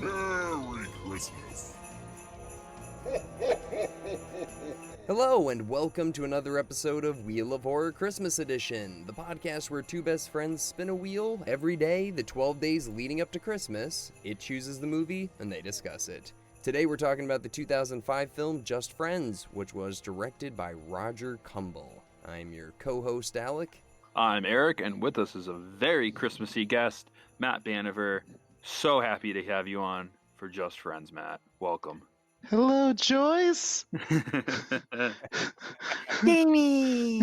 Merry Christmas. Hello, and welcome to another episode of Wheel of Horror Christmas Edition, the podcast where two best friends spin a wheel every day, the 12 days leading up to Christmas. It chooses the movie, and they discuss it. Today we're talking about the 2005 film Just Friends, which was directed by Roger Kumble. I'm your co-host, Alec. I'm Erik, and with us is a very Christmassy guest, Matt Banever. So happy to have you on for Just Friends, Matt. Welcome. Hello, Joyce. Jamie!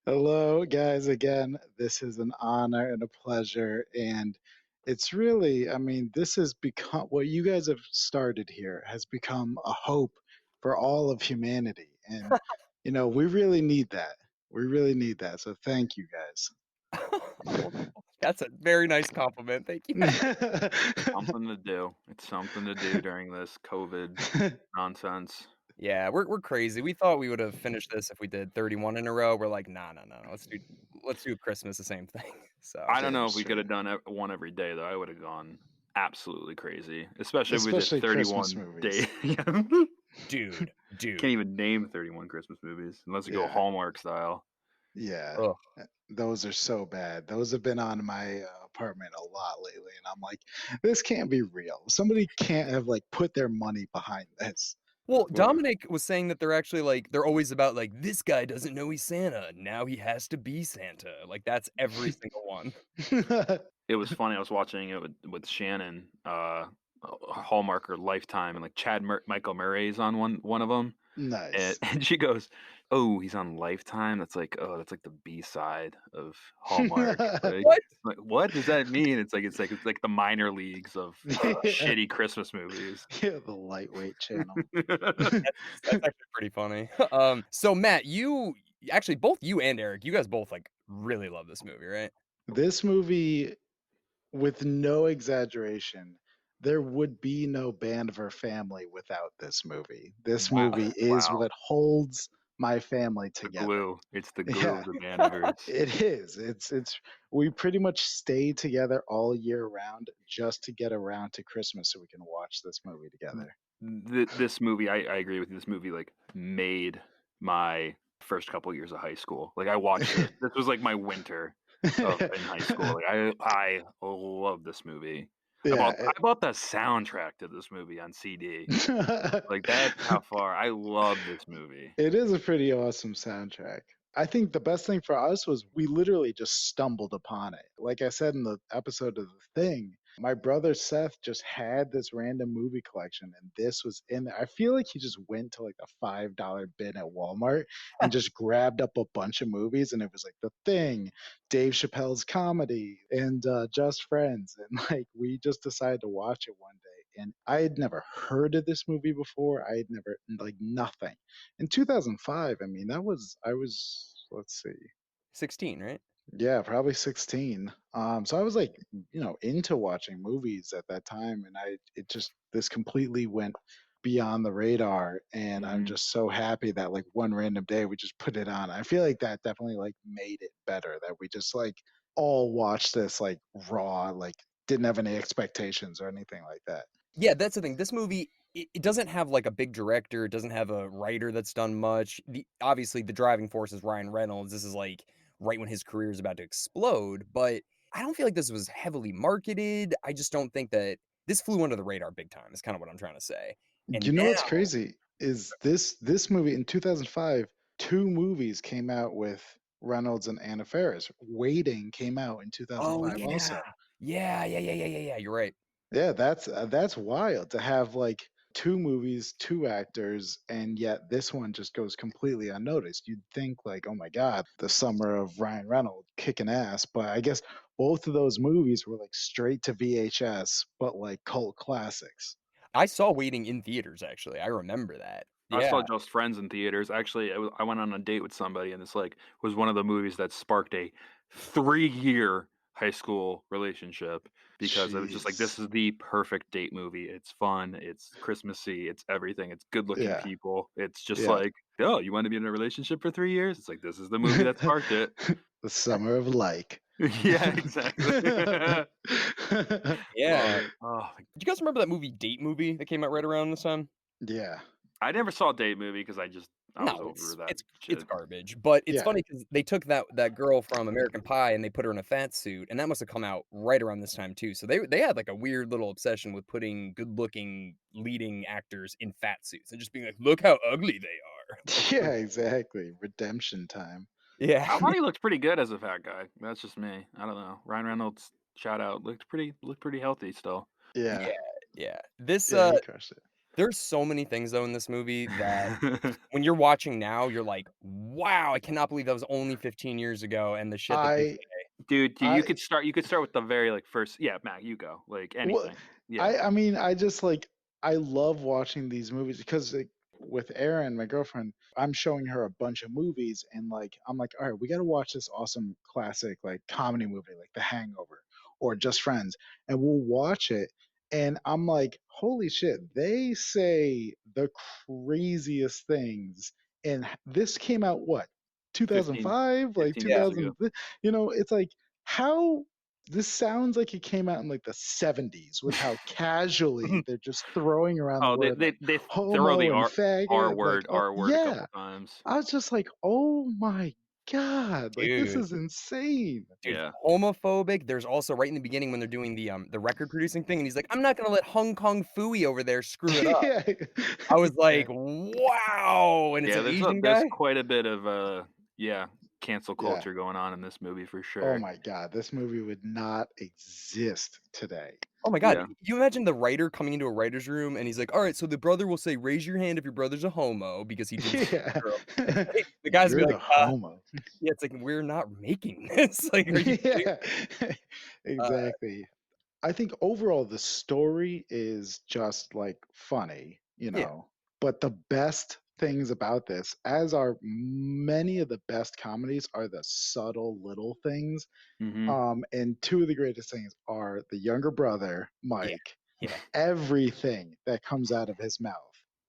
Hello, guys. Again, this is an honor and a pleasure. And it's really, this has become what you guys have started here has become a hope for all of humanity. And, we really need that. We really need that. So thank you, guys. That's a very nice compliment. Thank you. Something to do. It's something to do during this COVID nonsense. Yeah, we're crazy. We thought we would have finished this if we did 31 in a row. We're like, no. Let's do Christmas the same thing. So I don't know if we could have done one every day, though. I would have gone absolutely crazy, especially with the 31 day. Dude. Can't even name 31 Christmas movies unless you go Hallmark style. Yeah. Ugh. Those are so bad. Those have been on my apartment a lot lately, and I'm like, this can't be real. Somebody can't have put their money behind this. Well, Dominic was saying that they're actually they're always about this guy doesn't know he's Santa. Now he has to be Santa. That's every single one. It was funny. I was watching it with Shannon, Hallmark or Lifetime, and Michael Murray's on one of them. Nice. And she goes, "Oh, he's on Lifetime. That's like the B side of Hallmark." What does that mean? It's like the minor leagues of shitty Christmas movies. Yeah, the lightweight channel. That's actually pretty funny. So Matt, both you and Erik, you guys both really love this movie, right? This movie, with no exaggeration, there would be no Banever family without this movie. This movie is what holds my family together. Glue. It's the glue of the Banevers. It is. It's we pretty much stay together all year round just to get around to Christmas so we can watch this movie together. This movie, I agree with you. This movie made my first couple years of high school. I watched it. This was my winter in high school. I love this movie. Yeah, I bought the soundtrack to this movie on CD. That's how far I love this movie. It is a pretty awesome soundtrack. I think the best thing for us was we literally just stumbled upon it. Like I said in the episode of The Thing, my brother Seth just had this random movie collection, and this was in there. I feel like he just went to a $5 bin at Walmart and just grabbed up a bunch of movies, and it was The Thing, Dave Chappelle's Comedy, and Just Friends, and we just decided to watch it one day. And I had never heard of this movie before. I had never nothing. In 2005, I was let's see, 16, right? yeah, probably 16. So I was into watching movies at that time, and this completely went beyond the radar, and I'm just so happy that one random day we just put it on. I feel like that definitely made it better, that we just all watched this raw, didn't have any expectations or anything like that. Yeah, that's the thing. This movie, it doesn't have a big director. It doesn't have a writer that's done much. Obviously, the driving force is Ryan Reynolds. This is right when his career is about to explode. But I don't feel like this was heavily marketed. I just don't think that this flew under the radar big time. Is kind of what I'm trying to say. And What's crazy is this movie in 2005. 2 movies came out with Reynolds and Anna Faris. Waiting came out in 2005 also. Yeah. You're right. Yeah, that's wild to have 2 movies, 2 actors, and yet this one just goes completely unnoticed. You'd think oh my God, the summer of Ryan Reynolds kicking ass, but I guess both of those movies were straight to VHS, but cult classics. I saw Waiting in theaters, actually. I remember that. Yeah. I saw Just Friends in theaters. Actually, I went on a date with somebody, and this was one of the movies that sparked a 3-year high school relationship, because I was just this is the perfect date movie. It's fun, it's Christmassy, it's everything, it's good looking people. It's just oh, you want to be in a relationship for 3 years? It's this is the movie that sparked it. The summer of Yeah, exactly. Yeah. Did you remember that movie Date Movie that came out right around this time? Yeah. I never saw Date Movie because I was No, over that it's shit. garbage. But it's Yeah. funny because they took that girl from American Pie and they put her in a fat suit, and that must have come out right around this time too. So they had like a weird little obsession with putting good-looking leading actors in fat suits and just being like, "Look how ugly they are." Like, Yeah, exactly. Redemption time. yeah, I thought he looked pretty good as a fat guy. That's just me. I don't know. Ryan Reynolds, shout out, looked pretty healthy still. Yeah. yeah, yeah. This Yeah, he crushed it. there's so many things though in this movie that when you're watching now, you're like, "Wow, I cannot believe that was only 15 years ago," and the shit that they I Dude, I you could start with the very like first. Yeah, Matt, you go. Like Well, anything. Yeah. I mean, I just like I love watching these movies because like, with Erin, my girlfriend, I'm showing her a bunch of movies and like I'm like, all right, we got to watch this awesome classic like comedy movie like The Hangover or Just Friends, and we'll watch it. And I'm like, holy shit, they say the craziest things. And this came out what, 15, 2005, like 15 years 2000, ago. it's like how this sounds like it came out in like the 70s with how casually they're just throwing around the Oh, word like they throw homo the and faggot. Like, oh, R word a yeah. couple times. I was just like, oh my God, like this dude. is insane. Dude, Yeah. homophobic. There's also right in the beginning when they're doing the record producing thing, and he's like, "I'm not gonna let Hong Kong Phooey over there screw it up." Yeah. I was Yeah. like, "Wow!" And it's Yeah, an Asian there's guy. quite a bit of yeah, cancel Yeah. culture going on in this movie for Oh sure. my God, this movie would not exist today. Oh my god, Yeah. you imagine the writer coming into a writer's room and he's like, "All right, so the brother will say, 'Raise your hand if your brother's a homo,' because he did this to Yeah. a girl." The guys will You're be the like, homo. yeah, it's like, "We're not making this." Like, are you serious? Yeah. Uh, Exactly. I think overall the story is just like funny, yeah, but the best things about this, as are many of the best comedies, are the subtle little things. Mhm. And two of the greatest things are the younger brother, yeah, Mike. yeah. Everything that comes out of his mouth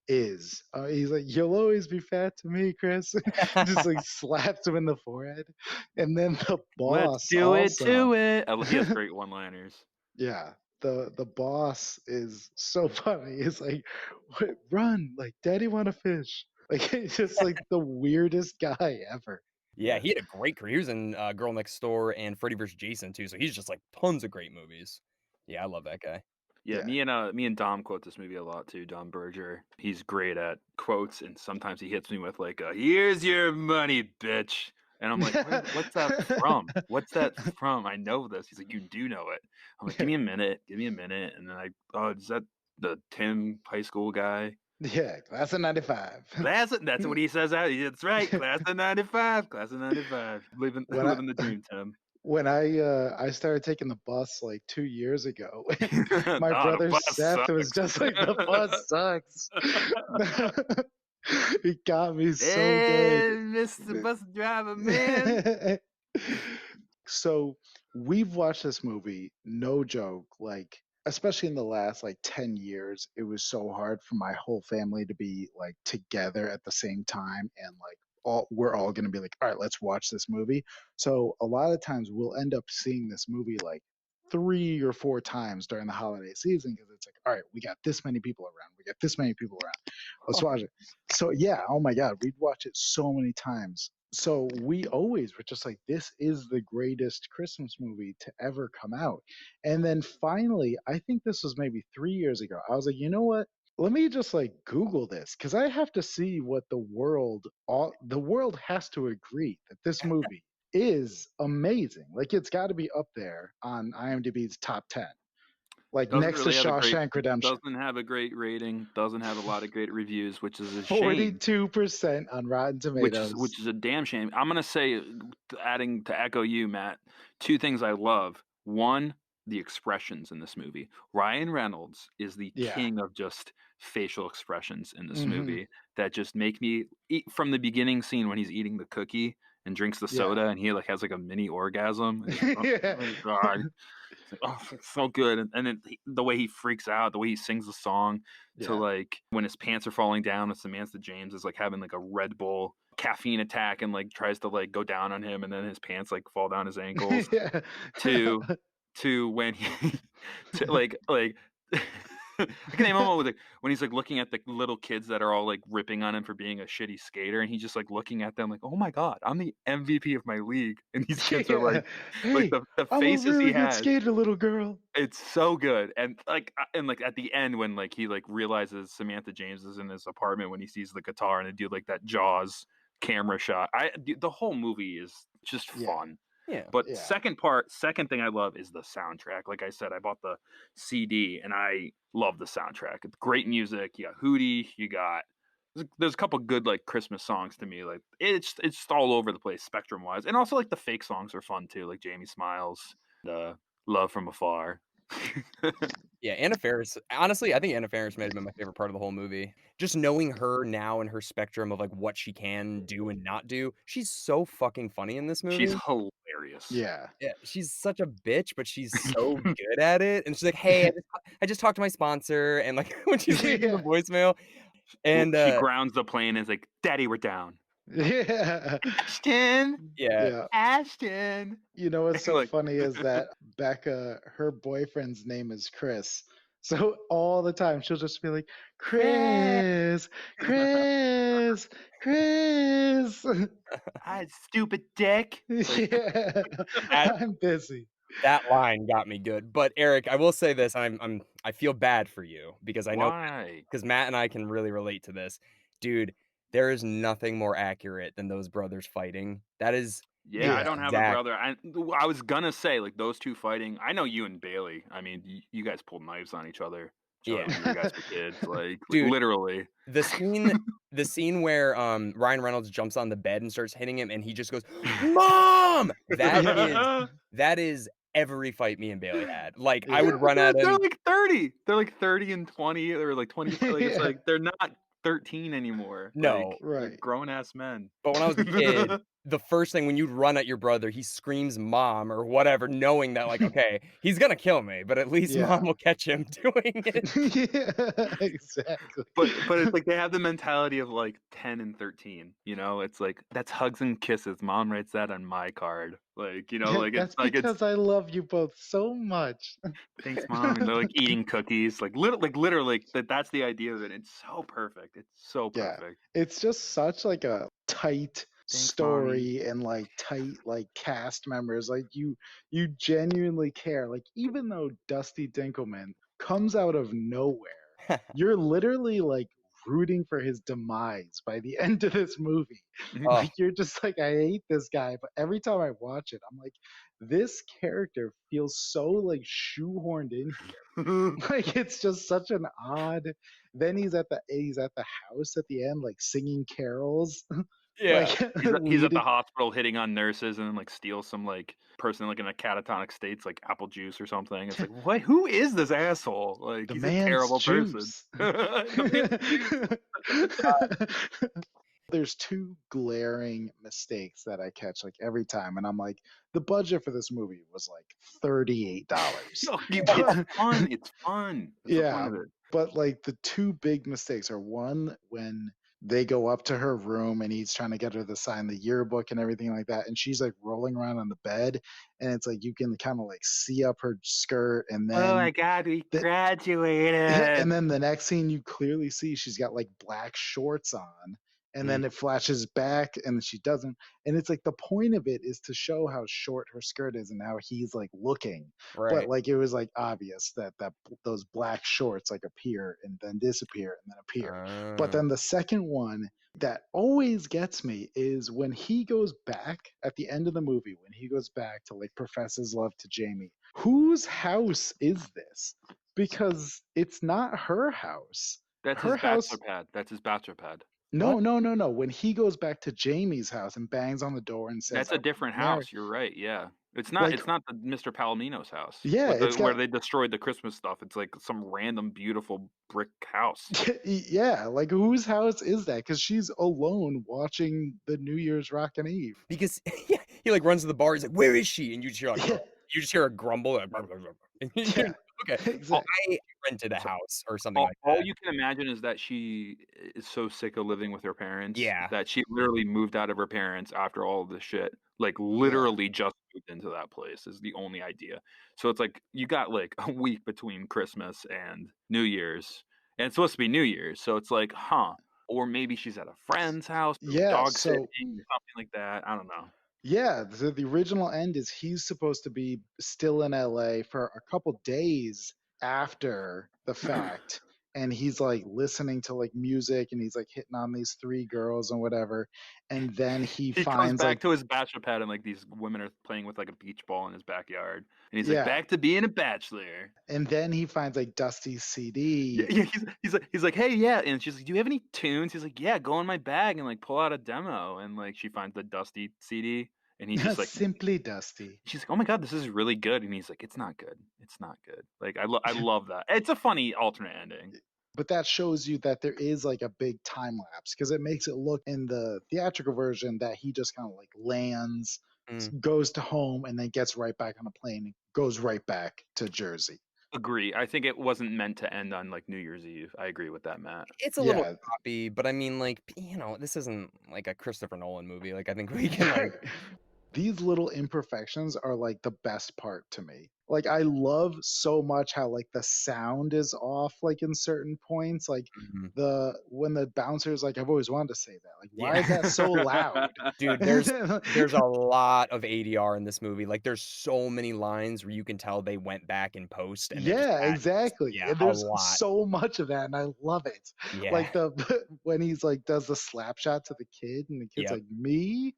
is he's like, "You'll always be fat to me, Chris." Just like slaps him in the forehead. And then the Let's boss do it also. to it. He has great one-liners. Yeah, the boss is so funny. It's like, Run, like Daddy want a fish." Like he's just like the weirdest guy ever. Yeah, Yeah, he had a great career. He was in, Girl Next Door and Freddy vs. Jason too, so he's just, like, tons of great movies. Yeah, I love that guy. Yeah, yeah, me and Dom quote this movie a lot too. Dom Berger, he's great at quotes, and sometimes he hits me with like, "Here's your money, bitch," and I'm like, What's that from? What's that from? I know this." He's like, "You do know it." I'm like, yeah, give me a minute," and then oh, is that the Tim high school guy? yeah. Class of '95. That's what he says. That's right, class of '95, class of '95, living when I living the dream, Tim. when I started taking the bus like 2 years ago, and my Oh, the brother bus Seth was just like, "The bus sucks." It got me so good. Hey, Mr. Bus Driver, man. So we've watched this movie, no joke, like especially in the last like 10 years, it was so hard for my whole family to be like together at the same time and like we're all going to be like, all right, let's watch this movie. So a lot of times we'll end up seeing this movie like 3 or 4 times during the holiday season because it's like, all right, we got this many people around, we got this many people around, let's watch it. So yeah, oh my God, we'd watch it so many times. So we always were just like, this is the greatest Christmas movie to ever come out. And then finally, I think this was maybe 3 years ago, I was like, you know what? Let me just like Google this because I have to see what the world has to agree that this movie is amazing. Like it's got to be up there on IMDb's top 10, like Doesn't next to really have a great Shawshank Redemption. doesn't have a great rating, doesn't have a lot of great reviews, which is a shame. 42% on Rotten Tomatoes. Which is a damn shame. I'm gonna say, adding to echo you, Matt, two things I love. One, the expressions in this movie. Ryan Reynolds is the Yeah. king of just facial expressions in this Hmm. movie that just make me eat from the beginning scene when he's eating the cookie and drinks the Yeah. soda and he like has like a mini orgasm. And he's like, Yeah. oh my God. It's like, oh, it's so good. And then the way he freaks out, the way he sings the song to Yeah. like when his pants are falling down, and Samantha James is like having like a Red Bull caffeine attack and like tries to like go down on him and then his pants like fall down his ankles Yeah. to when he to like I can name him with when he's like looking at the little kids that are all like ripping on him for being a shitty skater, and he's just like looking at them like, "Oh my god, I'm the MVP of my league," and these kids are Yeah. like Hey, the I'm a faces he really good has. skater, little girl. It's so good, and like at the end when like he like realizes Samantha James is in his apartment when he sees the guitar and they do like that Jaws camera shot. The whole movie is just Yeah. fun. Yeah. But Yeah. second thing I love is the soundtrack. Like I said, I bought the CD and I love the soundtrack. It's great music. You got Hootie. You got there's a couple good like Christmas songs to me. Like it's all over the place spectrum wise, and also like the fake songs are fun too. Like Jamie Smiles, the Love from Afar. Yeah, Anna Faris. Honestly, I think Anna Faris may have been my favorite part of the whole movie. Just knowing her now and her spectrum of like what she can do and not do. She's so fucking funny in this She's movie. hilarious. Yeah. Yeah, she's such a bitch, but she's so good at it. And she's like, "Hey, I just talked to my sponsor," and like when she's leaving the Yeah. voicemail, and She grounds the plane and is like, "Daddy, we're down." Yeah. Ashton, yeah, Yeah. Ashton. You know what's so Like, funny is that Becca, her boyfriend's name is Chris. So all the time she'll just be like, Chris, Chris, Chris, Chris. I stupid dick. Like, Yeah, that I'm busy. that line got me good. But Eric, I will say this: I feel bad for you because I know why? because Matt and I can really relate to this, dude. There is nothing more accurate than those brothers fighting. That is the Yeah, I don't Yeah, have a exact. brother. I was gonna say like those two fighting. I know you and Bailey. I mean, you guys pulled knives on each other Yeah, when you guys were kids. Like dude. literally. The scene the scene where, Ryan Reynolds jumps on the bed and starts hitting him, and he just goes, "Mom!" yeah, That is every fight me and Bailey had. Like, I Yeah, would yeah, run at they're him. like 30. They're like 30 and 20 or like 25. Like it's yeah, like they're not 13 anymore. Like No, they're right. grown ass men. but when I was a kid, the first thing when you'd run at your brother, he screams "Mom" or whatever, knowing that, like, okay, he's gonna kill me, but at least mom Yeah. will catch him doing it. Yeah, exactly. But it's like they have the mentality of like 10 and 13, you know? It's like that's hugs and kisses. Mom writes that on my card. Like, you know, That's it's because I love you both so much. thanks mom and they're like eating cookies. Like literally that's the idea of it. It's so perfect. It's so Yeah. perfect. It's just such like a tight Thanks mommy. story and like tight like cast members. Like you genuinely care. Like even though Dusty Dinkleman comes out of nowhere, you're literally like rooting for his demise by the end of this movie. Oh, Like you're just like, I hate this guy, but every time I watch it, I'm like, this character feels so like shoehorned in here. Like it's just such an odd. Then he's at the house at the end, like singing carols, like yeah. He's at the leading hospital hitting on nurses and then like steals some like person like in a catatonic states like apple juice or something. It's like what? Who is this asshole? Like the he's a man's terrible person. juice. The man's juice. There's two glaring mistakes that I catch like every time, and I'm like, the budget for this movie was like $38. No, it's fun. It's fun. That's the point Yeah, of it. but like the two big mistakes are one when they go up to her room and he's trying to get her to sign the yearbook and everything like that, and she's like rolling around on the bed, and it's like you can kind of like see up her skirt, and Oh my then god, we the, and graduated. then the next scene you clearly see she's got like black shorts on, and then Mm. it flashes back and she doesn't, and it's like the point of it is to show how short her skirt is and how he's like looking, but Right. like it was like obvious that those black shorts like appear and then disappear and then appear. But Uh, then the second one that always gets me is when he goes back at the end of the movie, when he goes back to like profess his love to Jamie, whose house is this? Because it's not her house. That's his Her bachelor house. pad. That's his bachelor pad. what? No, no, no, no. When he goes back to Jamie's house and bangs on the door and says, That's "I a want to different be married," house. You're right. Yeah. like, It's not the Mr. Palomino's house yeah, with it's where got, they destroyed the Christmas stuff. It's like some random beautiful brick house. yeah, like whose house is that? Because she's alone watching the New Year's Rockin' Eve. Because yeah, he like runs to the bar. He's like, "Where is she?" And you just hear like, Yeah, you just hear a grumble. Like, and you're yeah, like, okay, well, exactly. I rented a So house or something like all that. you can imagine is that she is so sick of living with her parents Yeah, that she literally moved out of her parents after all of this shit. Like Yeah, literally just moved into that place is the only idea. So it's like you got like a week between Christmas and New Year's, and it's supposed to be New Year's. So it's like, huh? Or maybe she's at a friend's house, or Yeah, dog sitting, so something like that. I don't know. yeah, the original end is he's supposed to be still in LA for a couple days after the fact, and he's like listening to like music and he's like hitting on these three girls and whatever, and then he He comes finds like back to his bachelor pad and like these women are playing with like a beach ball in his backyard, and he's like, yeah, back to being a bachelor. and then he finds like Dusty's Yeah, CD. yeah, he's like, hey, yeah, and she's like, do you have any tunes? He's like, yeah, go in my bag and like pull out a demo, and like she finds the Dusty CD, and he's just like, Simply Dusty. she's like, oh my god, this is really good, and he's like, it's not good, it's not good. Like I love that. It's a funny alternate ending. But that shows you that there is like a big time lapse because it makes it look in the theatrical version that he just kind of like lands, Mm. goes to home, and then gets right back on a plane and goes right back to Jersey. Agree. I think it wasn't meant to end on like New Year's Eve. I agree with that, Matt. It's a little Yeah. choppy, but I mean, like, this isn't like a Christopher Nolan movie. Like, I think we can like. These little imperfections are like the best part to me. Like I love so much how like the sound is off like in certain points. Like Mhm. when the bouncer's like, I've always wanted to say that. Like, why is that so loud? Dude, there's a lot of ADR in this movie. Like, there's so many lines where you can tell they went back in post and they just Yeah, added, exactly. yeah, And a there's lot. so much of that, and I love it. Yeah. Like the when he's like does the slap shot to the kid, and the kid's Yep. like, me?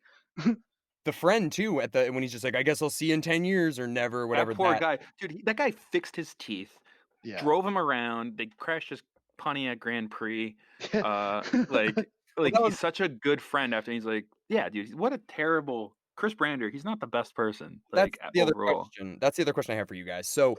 The friend too when he's just like, I guess I'll see you in 10 years or never, whatever That poor that. guy, dude. That guy fixed his teeth, Yeah. drove him around. They crashed his Pontiac Grand Prix. Like that was- he's such a good friend. After he's like, yeah, dude, what a terrible Chris Brander. He's not the best person. Like That's the other overall. question. That's the other question I have for you guys. So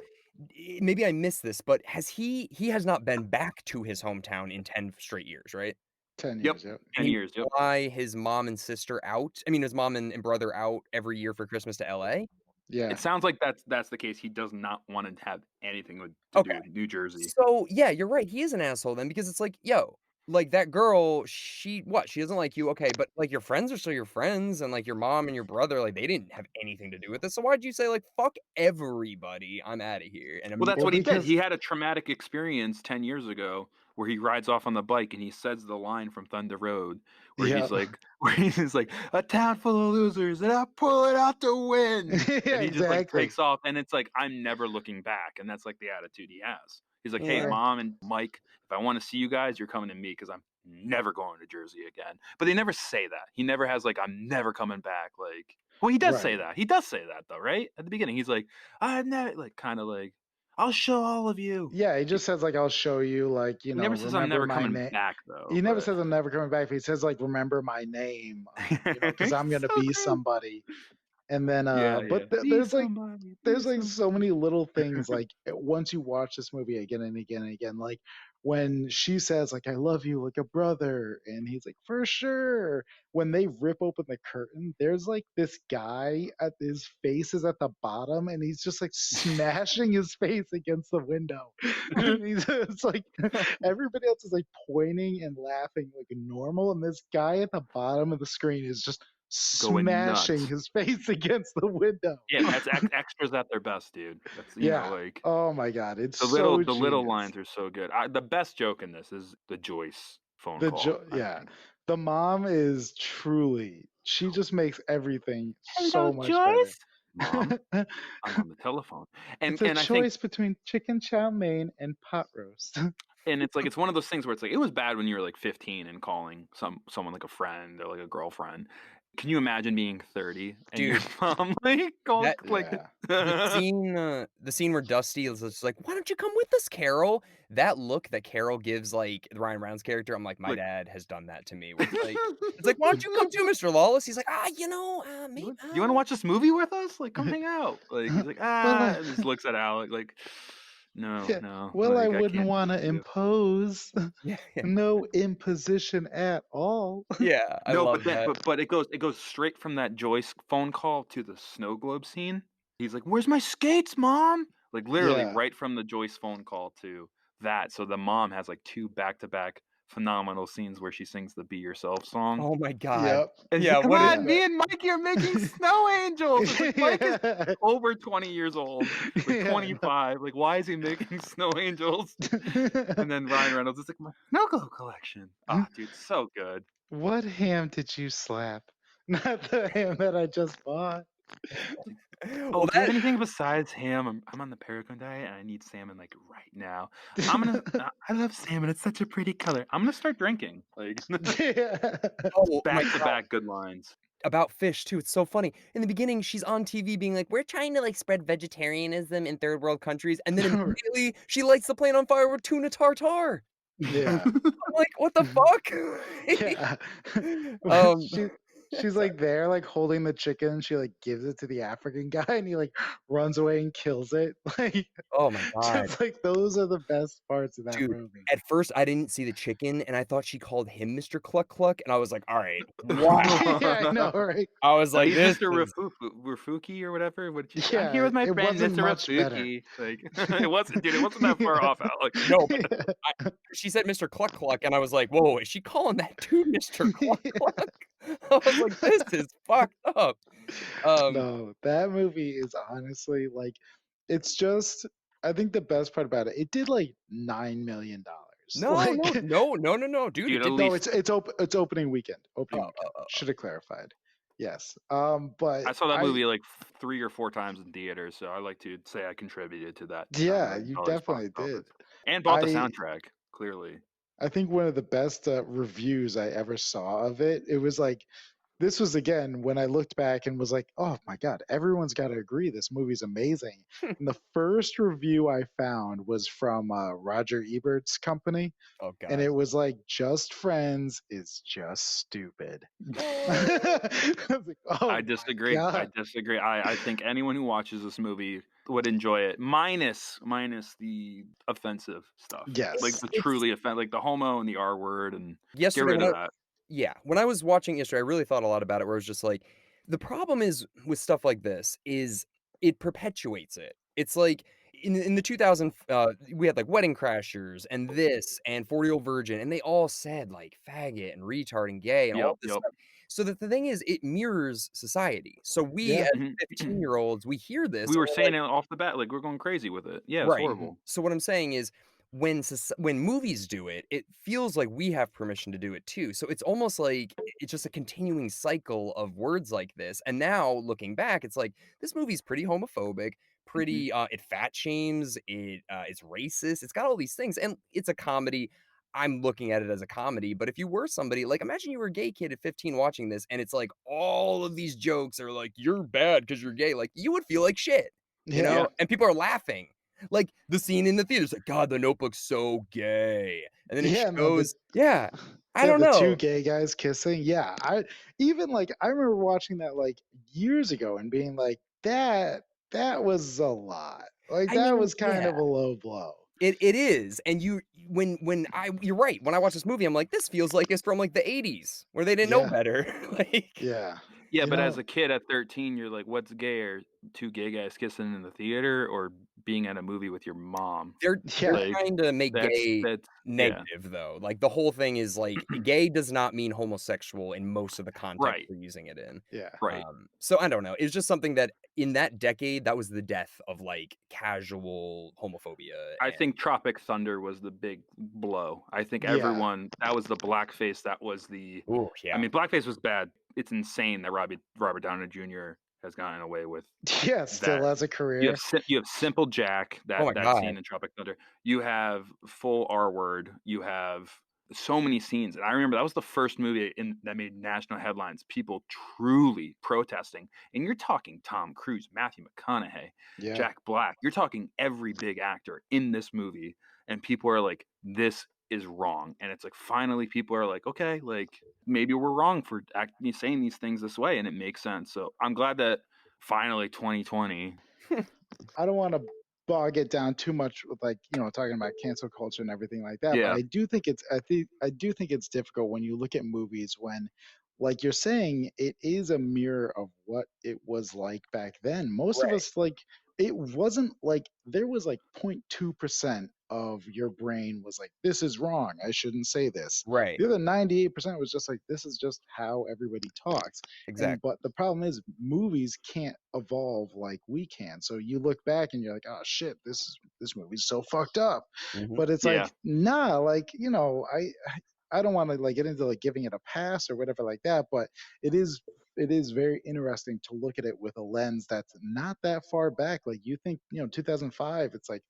maybe I missed this, but he has not been back to his hometown in 10 straight years, right? 10 Yep, years, yep. 10 He years. Yep. fly his mom and sister out. I mean, his mom and brother out every year for Christmas to LA. Yeah. It sounds like that's the case. He does not want to have anything to do Okay. with New Jersey. So yeah, you're right. He is an asshole then because it's like, yo, like that girl, she doesn't like you, okay, but like your friends are still your friends, and like your mom and your brother, like they didn't have anything to do with this. So why'd you say like fuck everybody? I'm out of here. And Well, that's Well, what he did. because He had a traumatic experience 10 years ago where he rides off on the bike and he says the line from Thunder Road where yeah. he's like, a town full of losers and I pull it out to win. Yeah, And he just like exactly. takes off, and it's like, I'm never looking back. And that's like the attitude he has. He's like, hey, Yeah. mom and Mike, if I want to see you guys, you're coming to me because I'm never going to Jersey again. But they never say that. He never has like, I'm never coming back. Like, well, he does say Right. that. He does say that though, right? At the beginning, he's like, I've never, like, kind of like, I'll show all of you. Yeah, he just says like, I'll show you, like, He never says I'm remember never my coming name. back though. He never but- says I'm never coming back, but he says like, remember my name, because I'm gonna So be great. somebody. And then Yeah, but yeah. Be there's like somebody, there's be like so somebody. many little things like once you watch this movie again and again and again, like when she says like, I love you like a brother, and he's like, for sure. When they rip open the curtain, there's like this guy at his face is at the bottom, and he's just like smashing his face against the window. And it's like everybody else is like pointing and laughing like normal, and this guy at the bottom of the screen is just Going smashing nuts. his face against the window. Yeah, that's extras at their best, dude. That's Yeah. like Oh my god, it's the so little genius. lines are so good. The best joke in this is the Joyce phone The call. I yeah, think. the mom is truly. She just makes everything Hello, so much Joyce. Mom, better. I'm on the telephone, and It's a I think choice between chicken chow mein and pot roast. and it's like it's one of those things where it's like it was bad when you were like 15 and calling someone like a friend or like a girlfriend. Can you imagine being 30 and your Dude, mom like calls that- like the scene where Dusty is just like, why don't you come with us, Carol? That look that Carol gives like Ryan Brown's character, I'm like, my Like- dad has done that to me. Where it's like, why don't you come too, Mr. Lawless? He's like, maybe. You want to watch this movie with us? Like, come hang out. Like, he's like, and just looks at Alec like, no, Yeah, no. well, like, I wouldn't can't want to do you. impose. Yeah, No imposition at all. yeah, I No, love but that. but it goes straight from that Joyce phone call to the snow globe scene. He's like, "Where's my skates, mom?" Like literally Yeah. right from the Joyce phone call to that. So the mom has like two back-to-back phenomenal scenes where she sings the "Be Yourself" song. Oh my god. Yep. And she's Yeah, like, "Come what is on, Yeah. me and Mikey are making snow angels." It's like Mike is Yeah. over 20 years old, like Yeah. 25. Like, why is he making snow angels? And then Ryan Reynolds is like, "My snow globe collection." Ah, dude, so good. What ham did you slap? Not the ham that I just bought. well Oh, do you have that anything besides ham? I'm on the Paragon diet and I need salmon like right now. I'm gonna. I love salmon. It's such a pretty color. I'm gonna start drinking. Like Yeah. oh my back to god. back good lines. About fish too. It's so funny. In the beginning, she's on TV being like, "We're trying to like spread vegetarianism in third world countries," and then immediately she lights the plane on fire with tuna tartare. Yeah. I'm like, "What the Yeah. fuck?" um, She's like there, like holding the chicken. She like gives it to the African guy, and he like runs away and kills it. Like, oh my god, just like those are the best parts of that dude. movie. At first, I didn't see the chicken, and I thought she called him Mr. Cluck Cluck, and I was like, "All right, wow." Yeah, I know, right? I was like, He's "This Mr. is." Rafuki or whatever. What did you say? I'm here Yeah, with my it friend wasn't Mr. much better. Rafuki. Like it wasn't, dude. It wasn't that far off, Alec. No, but she said Mr. Cluck Cluck, and I was like, "Whoa, is she calling that dude Mr. Cluck Cluck?" I was like, "This is fucked up." Um, No, that movie is honestly like, it's just, I think the best part about it, it did like $9 million. no, Like, no, no, no, no, no, dude, it Dude, at did no, least it's opening weekend. oh, Opening weekend. Should have clarified. Yes. But I saw that movie like 3 or 4 times in theaters, so I like to say I contributed to that yeah, you $9 million box definitely did. office and bought the I soundtrack. Clearly, I think one of the best reviews I ever saw of it. It was like, this was again when I looked back and was like, oh my God, everyone's got to agree this movie's amazing. And the first review I found was from Roger Ebert's company. oh And god. it was like, just Friends is just stupid. I was like, oh I my disagree. I God. disagree. I think anyone who watches this movie would enjoy it, minus the offensive stuff, like Yes. the It's truly like the homo and the R word, and get yesterday rid when of I that. yeah, when I was watching yesterday, I really thought a lot about it where it was just like, the problem is with stuff like this is it perpetuates it. It's like in the 2000 we had like Wedding Crashers and this and 40-Year-Old Virgin, and they all said like faggot and retard and gay and all Yep, of this yep. stuff. So that the thing is it mirrors society. So we Yeah. as Mhm. 15-year-olds, we hear this We and were we're saying like, it off the bat, like we're going crazy with it. Yeah, it's right. Mhm. horrible. So what I'm saying is when movies do it, it feels like we have permission to do it too. So it's almost like it's just a continuing cycle of words like this. And now looking back, it's like this movie's pretty homophobic, Mhm. pretty it fat shames, it's racist, it's got all these things, and it's a comedy. I'm looking at it as a comedy, but if you were somebody like imagine you were a gay kid at 15 watching this, and it's like all of these jokes are like, you're bad because you're gay, like you would feel like shit, you Yeah. Yeah. know, and people are laughing. Like, the scene in the theater is like, "God, the Notebook's so gay," and then it Yeah, man. shows yeah, I Yeah, don't the two know. gay guys kissing. Yeah. I even like I remember watching that like years ago and being like, that was a lot. Like I that mean, was kind yeah, of a low blow. it is, and when I you're right, when I watch this movie, I'm like, "This feels like it's from, like, the '80s, where they didn't know Yeah. better." Like Yeah. Yeah, You but as know, a kid at 13, you're like, what's gayer? 2 gay guys kissing in the theater or being at a movie with your mom? they're yeah. Like, trying to make gay that's yeah. negative, though, like, the whole thing is, like, gay does not mean homosexual in most of the context Right, they're using it in. Yeah. right. So I don't know, it's just something that in that decade, that was the death of, like, casual homophobia I and think Tropic Thunder was the big blow. I think Yeah. everyone that was the blackface, that was the ooh, I yeah. mean, blackface was bad. It's insane that Robert Downey Jr. has gotten away with Yeah, still that. has a career. You have Simple Jack, Oh my that god. scene in Tropic Thunder. You have full R word. You have so many scenes, and I remember that was the first movie that made national headlines. People truly protesting, and you're talking Tom Cruise, Matthew McConaughey, Yeah. Jack Black. You're talking every big actor in this movie, and people are like, "This is wrong." And it's like finally people are like, "Okay, like maybe we're wrong for saying these things this way," and it makes sense. So I'm glad that finally 2020. I don't want to bog it down too much with like, talking about cancel culture and everything like that, but Yeah, I do think it's difficult when you look at movies when like you're saying it is a mirror of what it was like back then. Most of Right. us like it wasn't like there was like 0.2% of your brain was like, this is wrong, I shouldn't say this. Right. The other 98% was just like, this is just how everybody talks. And Exactly. but the problem is movies can't evolve like we can. So you look back and you're like, oh shit, this movie's so fucked up. Mhm. But it's Yeah. like, nah, like, I don't want to like get into like giving it a pass or whatever like that, but it is very interesting to look at it with a lens that's not that far back. Like you think, 2005, it's like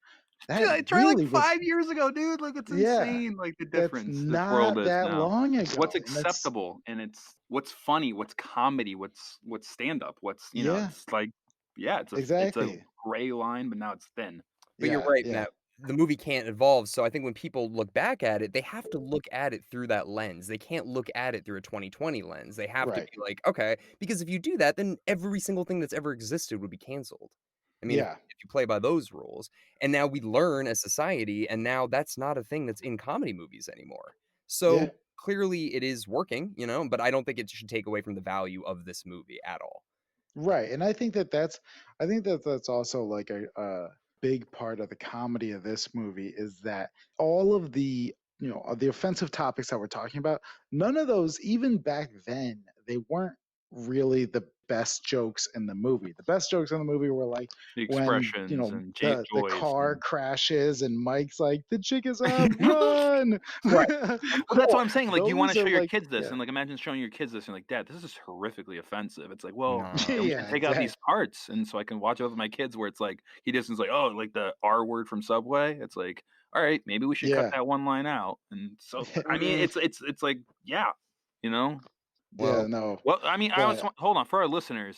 that Try like really was, 5 years ago, dude. Like it's yeah, insane. Like the that's difference this world not is that now. long What's ago. And that's, acceptable and it's what's funny, what's comedy, what's stand up, what's yeah, it's like yeah, it's a exactly. gray line, but now it's thin. But you're Yeah, right in yeah, that the movie can't evolve, so I think when people look back at it, they have to look at it through that lens. They can't look at it through a 2020 lens. They have to right. be like, "Okay," because if you do that, then every single thing that's ever existed would be canceled. I mean, Yeah, if you play by those rules, and now we learn as society, and now that's not a thing that's in comedy movies anymore. yeah. So, clearly it is working, but I don't think it should take away from the value of this movie at all. Right, and I think that that's also like a big part of the comedy of this movie is that all of the offensive topics that we're talking about, none of those, even back then, they weren't really the best jokes in the movie. The best jokes in the movie were like The when expressions and the joys car and crashes and Mike's like, the chick is up, run. Right. well, that's what I'm saying. Like, you want Those to show are your like, kids this, yeah, and like, imagine showing your kids this, and like, Dad, this is horrifically offensive. It's like, well, No. then we should yeah, take out these exactly. parts, and so I can watch it with my kids. Where it's like he just is like, oh, like the R word from Subway. It's like, all right, maybe we should cut Yeah. that one line out. And so, I mean, it's like, yeah, you know. Yeah, Well, no. Well, I mean, I was But hold on for our listeners.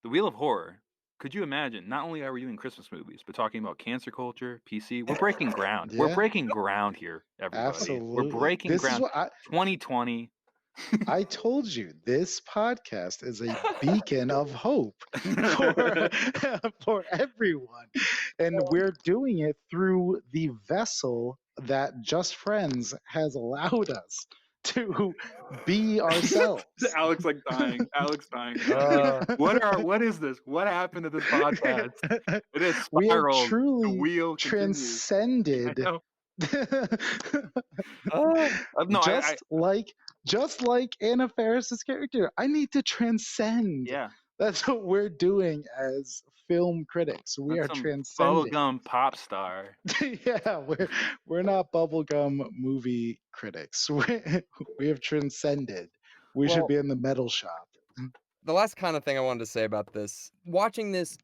The Wheel of Horror. Could you imagine? Not only are we doing Christmas movies, but talking about cancer culture, PC. We're breaking ground. We're yeah, breaking ground here, everybody. We're absolutely. breaking This is ground. what 2020. I told you. This podcast is a beacon of hope for for everyone. And we're doing it through the vessel that Just Friends has allowed us to be ourselves. Alex like dying. Alex dying. uh, What is this? What happened to this podcast? It has We have spiraled. The truly wheel continues. I transcended know. uh, No, I just like Anna Faris's character. I need to transcend. yeah. That's what we're doing as film critics. We That's are some transcending. bubblegum pop star. Yeah, we're not bubblegum movie critics. We have transcended. We should well, be in the metal shop. the last kind of thing I wanted to say about this, watching this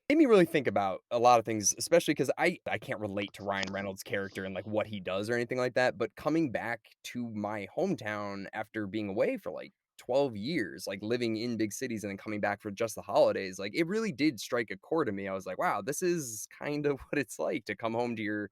made me really think about a lot of things, especially because I can't relate to Ryan Reynolds' character and like what he does or anything like that. But coming back to my hometown after being away for like 12 years, like living in big cities and then coming back for just the holidays, like it really did strike a chord in me. I was like, wow, this is kind of what it's like to come home to your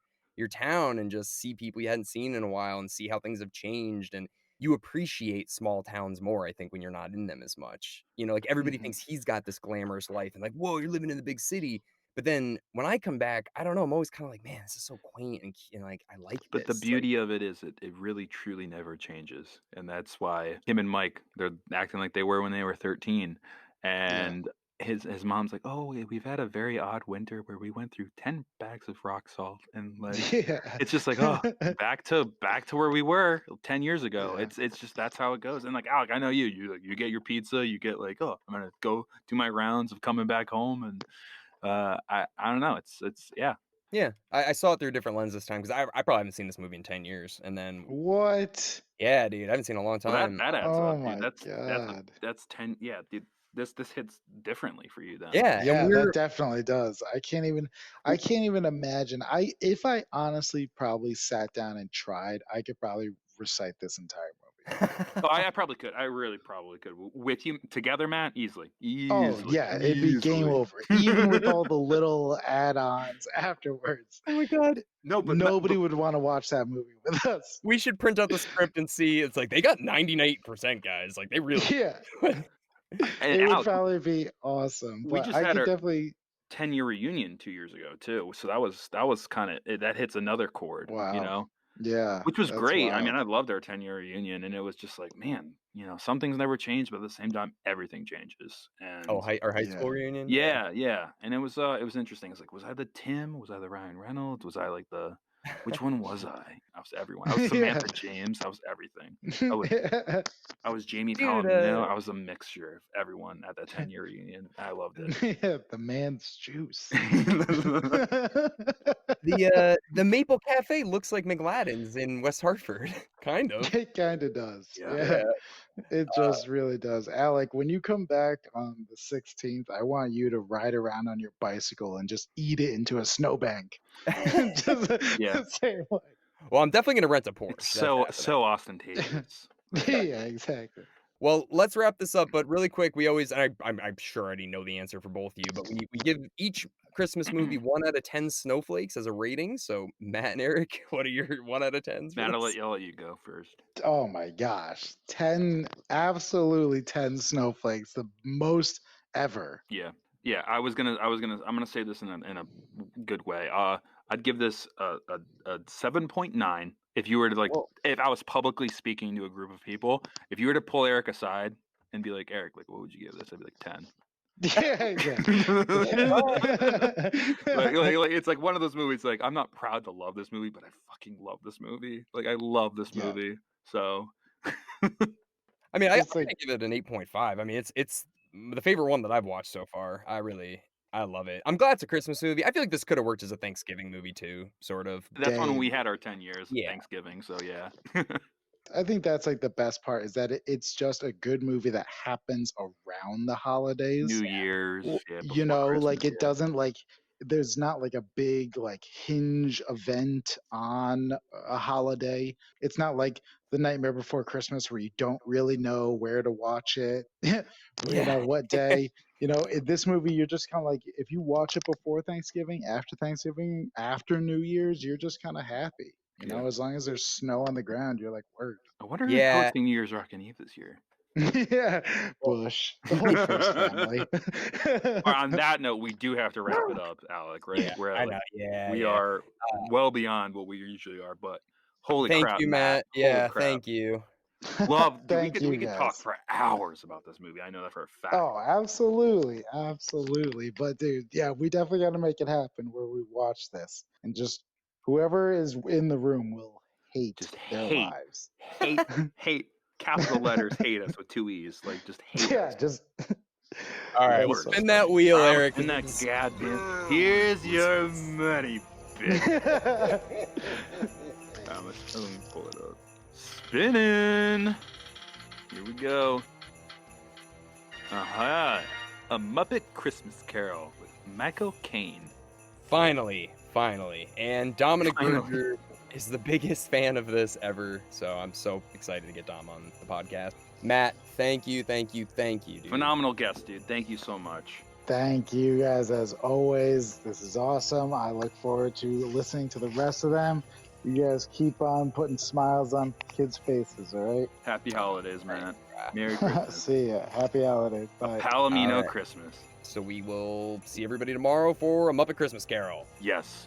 town and just see people you hadn't seen in a while and see how things have changed. And you appreciate small towns more, I think, when you're not in them as much. Like everybody Mhm. thinks he's got this glamorous life and like, whoa, you're living in the big city. But then when I come back, I don't know, I'm always kind of like, man, this is so quaint and like I like But the this. Like, beauty of it is it really truly never changes. And that's why him and Mike, they're acting like they were when they were 13. Yeah. And his mom's like, "Oh, we've had a very odd winter where we went through 10 bags of rock salt." And like Yeah. it's just like, "Oh, back to where we were 10 years ago." Yeah. It's just that's how it goes. And like, Alec, I know you get your pizza, you get like, "Oh, I'm going to go do my rounds of coming back home." And I don't know. It's yeah. yeah, I saw it through a different lens this time because I probably haven't seen this movie in 10 years. And then, What? yeah, dude, I haven't seen it in a long Well, time. that adds Oh up, dude. my God. That's 10. Yeah, dude. This hits differently for you then. Yeah, and Yeah, that definitely does. I can't even imagine. If I honestly probably sat down and tried, I could probably recite this entire movie. Oh, I probably could. I really probably could. With you together, Matt, easily, Oh easily, yeah, it'd be game easily. over. Even with all the little add-ons afterwards. oh my God. No, Nobody would want to watch that movie with us. We should print out the script and see. It's like they got 98%, guys. Like they really. Yeah. and It would Alec, probably be awesome. we But just I had could our definitely 10-year reunion 2 years ago too. So that was kind of that hits another chord, wow. Yeah, which was that's great. I mean, wild. I loved our 10-year reunion, and it was just like, man, some things never change, but at the same time, everything changes. Oh, And our high Yeah. school reunion. yeah, and it was interesting. It's like, was I the Tim? Was I the Ryan Reynolds? Was I like the Which one was I? I was everyone. I was Samantha James. I was everything. I was Jamie Dude, Palladino. I was a mixture of everyone at that 10-year reunion. I loved it. Yeah, the man's juice. The Maple Cafe looks like McLaden's in West Hartford, kind of. It kind of does. Yeah. Yeah. It just really does. Alec, when you come back on the 16th, I want you to ride around on your bicycle and just eat it into a snowbank. Just Yeah. say like, Well, I'm definitely gonna rent a Porsche. It's That's so ostentatious. yeah, exactly. Well, let's wrap this up, but really quick, we always, and I'm sure I already know the answer for both of you, but we give each Christmas movie 1 out of 10 snowflakes as a rating. So Matt and Eric, what are your 1 out of 10s? Matt, I'll let you go first. Oh my gosh. 10, absolutely 10 snowflakes, the most ever. Yeah. I'm gonna say this in a good way. I'd give this a 7.9. If you were to Whoa. if I was publicly speaking to a group of people, if you were to pull Eric aside and be like, Eric, like, what would you give this? I'd be like 10. Yeah, exactly. like it's like one of those movies. Like, I'm not proud to love this movie, but I fucking love this movie. Like, I love this movie. So, I mean, I It's like- give it an 8.5. I mean, it's the favorite one that I've watched so far. I love it. I'm glad it's a Christmas movie. I feel like this could have worked as a Thanksgiving movie too, sort of. that's when Dang. we had our 10 years of Yeah. Thanksgiving. So yeah. I think that's like the best part is that it's just a good movie that happens around the holidays. New Year's. Well, Yeah, you know, before like Christmas, it doesn't like there's not like a big like hinge event on a holiday. It's not like The Nightmare Before Christmas where you don't really know where to watch it, you know, what day. You know, in this movie, you're just kind of like, if you watch it before Thanksgiving, after New Year's, you're just kind of happy. You know, as long as there's snow on the ground, you're like, word. I wonder who's Yeah. hosting New Year's Rockin' Eve this year. Yeah, Bush, the whole first family. Or on that note, we do have to wrap it up, Alec. Right? Yeah, We're I like, know. Yeah, we yeah. are well beyond what we usually are. But holy Thank crap, you, Matt. Holy Yeah, crap. thank you. Love. Dude, Thank you we could guys. talk for hours about this movie. I know that for a fact. Oh, absolutely, absolutely. But dude, yeah, we definitely got to make it happen where we watch this and just whoever is in the room will hate Just their hate. lives. Hate. Capital letters. Hate us with 2 E's. Like, just hate Yeah, us. just. All right, Worse. spin that wheel, Eric. And that goddamn. Here's your money, bitch. Let me pull it up. Spinning. Here we go. A Muppet Christmas Carol with Michael Caine. Finally. And Dominic Finally. Berger is the biggest fan of this ever, so I'm so excited to get Dom on the podcast. Matt, thank you, dude. Phenomenal guest, dude. Thank you so much. Thank you guys as always. This is awesome. I look forward to listening to the rest of them. You guys keep on putting smiles on kids' faces, all right? Happy holidays, man. Merry Christmas. See ya. Happy holidays. Bye. Palomino All right. Christmas. So we will see everybody tomorrow for A Muppet Christmas Carol. Yes.